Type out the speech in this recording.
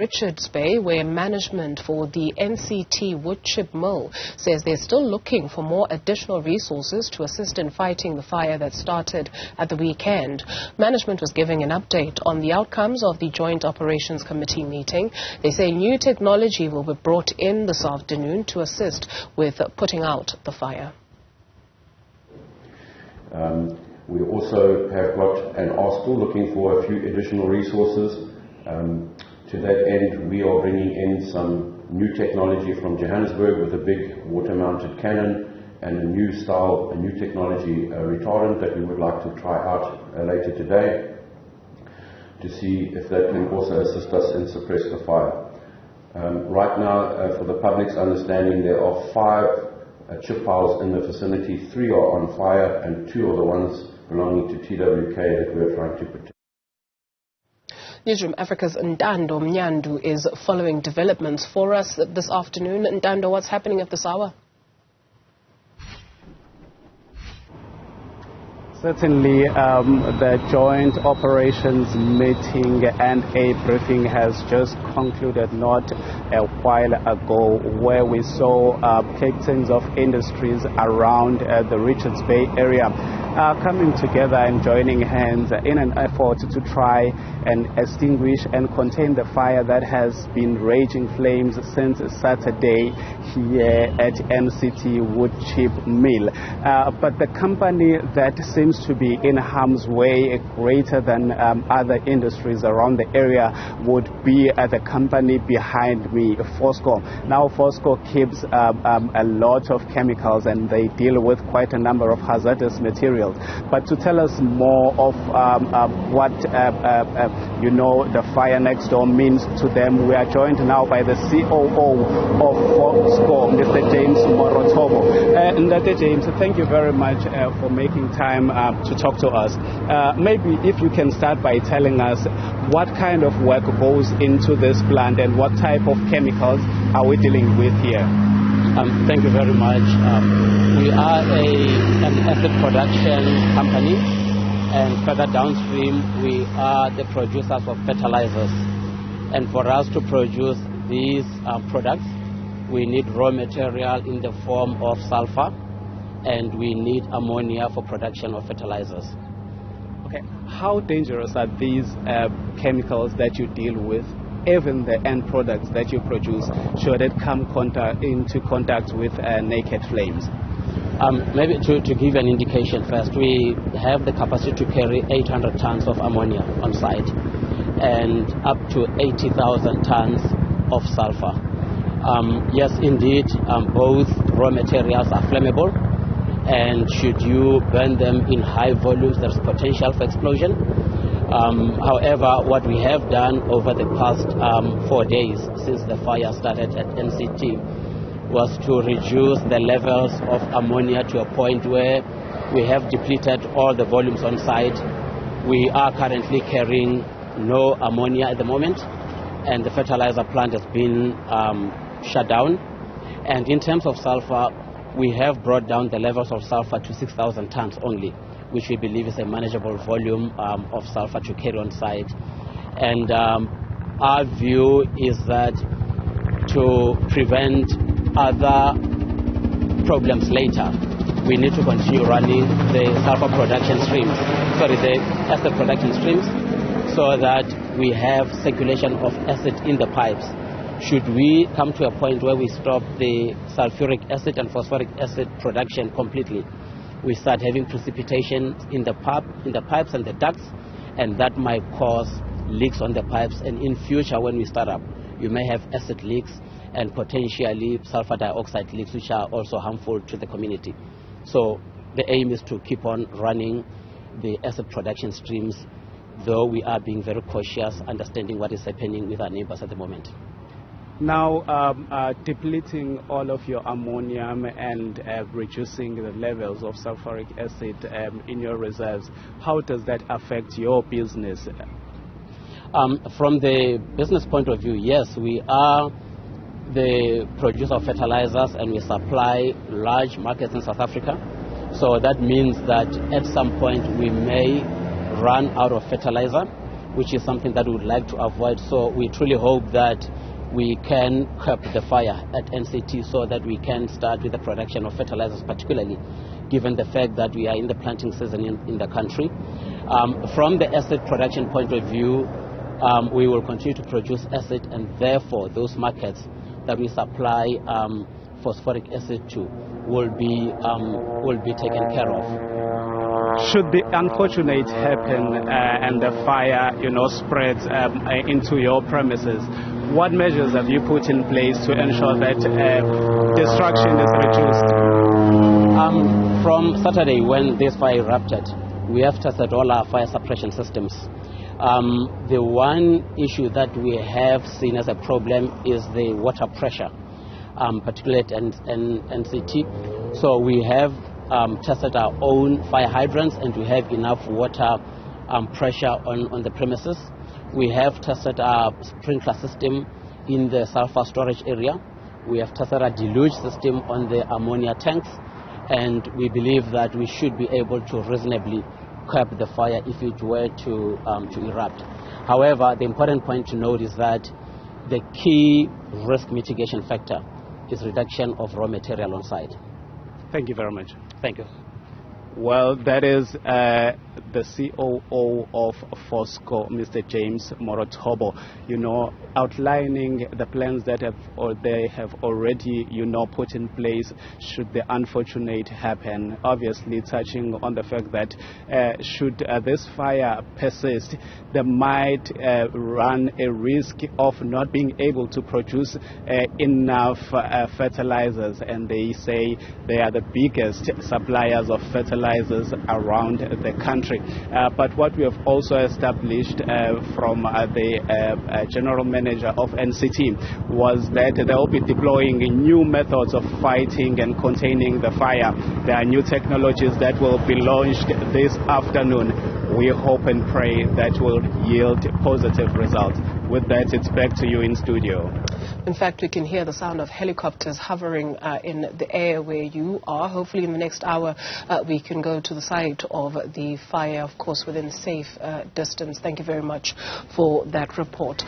Richards Bay, where management for the NCT Woodchip Mill says they're still looking for more additional resources to assist in fighting the fire that started at the weekend. Management was giving an update on the outcomes of the Joint Operations Committee meeting. They say new technology will be brought in this afternoon to assist with putting out the fire. We also have got and are still looking for a few additional resources. To that end, we are bringing in some new technology from Johannesburg with a big water-mounted cannon and a new technology retardant that we would like to try out later today to see if that can also assist us in suppress the fire. Right now, for the public's understanding, there are 5 chip piles in the vicinity. 3 are on fire and 2 are the ones belonging to TWK that we are trying to protect. Newzroom Afrika's Ntando Mnyandu is following developments for us this afternoon. Ntando, what's happening at this hour? Certainly, the joint operations meeting and a briefing has just concluded not a while ago, where we saw captains of industries around the Richards Bay area coming together and joining hands in an effort to try and extinguish and contain the fire that has been raging flames since Saturday here at NCT Woodchip Mill. But the company that seems to be in harm's way greater than other industries around the area would be the company behind me, Fosco. Now Fosco keeps a lot of chemicals and they deal with quite a number of hazardous materials. But to tell us more of what the fire next door means to them, we are joined now by the COO of Fosco, Mr. James Morotobo. Mr. James, thank you very much for making time to talk to us. Maybe if you can start by telling us what kind of work goes into this plant and what type of chemicals are we dealing with here? Thank you very much. We are an acid production company, and further downstream we are the producers of fertilizers. And for us to produce these products, we need raw material in the form of sulfur, and we need ammonia for production of fertilizers. Okay, how dangerous are these chemicals that you deal with? Even the end products that you produce, should it come into contact with naked flames? Maybe to give an indication first, we have the capacity to carry 800 tons of ammonia on site and up to 80,000 tons of sulfur. Yes, indeed, both raw materials are flammable, and should you burn them in high volumes, there's potential for explosion. However, what we have done over the past 4 days since the fire started at NCT was to reduce the levels of ammonia to a point where we have depleted all the volumes on site. We are currently carrying no ammonia at the moment, and the fertilizer plant has been shut down. And in terms of sulfur, we have brought down the levels of sulfur to 6,000 tons only, which we believe is a manageable volume of sulfur to carry on site. And our view is that to prevent other problems later, we need to continue running the sulfur production streams, the acid production streams, so that we have circulation of acid in the pipes. Should we come to a point where we stop the sulfuric acid and phosphoric acid production completely, we start having precipitation in the pipes and the ducts, and that might cause leaks on the pipes. And in future, when we start up, you may have acid leaks and potentially sulfur dioxide leaks, which are also harmful to the community. So the aim is to keep on running the acid production streams, though we are being very cautious, understanding what is happening with our neighbors at the moment. Now, depleting all of your ammonium and reducing the levels of sulfuric acid in your reserves, how does that affect your business? From the business point of view, yes, we are the producer of fertilizers and we supply large markets in South Africa. So that means that at some point we may run out of fertilizer. which is something that we would like to avoid. So we truly hope that we can curb the fire at NCT so that we can start with the production of fertilizers, particularly given the fact that we are in the planting season in the country. From the acid production point of view, we will continue to produce acid, and therefore those markets that we supply phosphoric acid to will be taken care of. Should the unfortunate happen and the fire, spreads into your premises, what measures have you put in place to ensure that destruction is reduced? From Saturday, when this fire erupted, we have tested all our fire suppression systems. The one issue that we have seen as a problem is the water pressure, particularly at NCT. So we have tested our own fire hydrants, and we have enough water pressure on the premises. We have tested our sprinkler system in the sulfur storage area. We have tested our deluge system on the ammonia tanks, and we believe that we should be able to reasonably curb the fire if it were to erupt. However, the important point to note is that the key risk mitigation factor is reduction of raw material on site. Thank you very much. Thank you. Well, that is the COO of Fosco, Mr. James Morotobo, outlining the plans that they have already, put in place should the unfortunate happen. Obviously, touching on the fact that should this fire persist, they might run a risk of not being able to produce enough fertilizers, and they say they are the biggest suppliers of fertilizers around the country. But what we have also established from the general manager of NCT was that they will be deploying new methods of fighting and containing the fire. There are new technologies that will be launched this afternoon. We hope and pray that will yield positive results. With that, it's back to you in studio. In fact, we can hear the sound of helicopters hovering in the air where you are. Hopefully in the next hour we can go to the site of the fire, of course, within safe distance. Thank you very much for that report.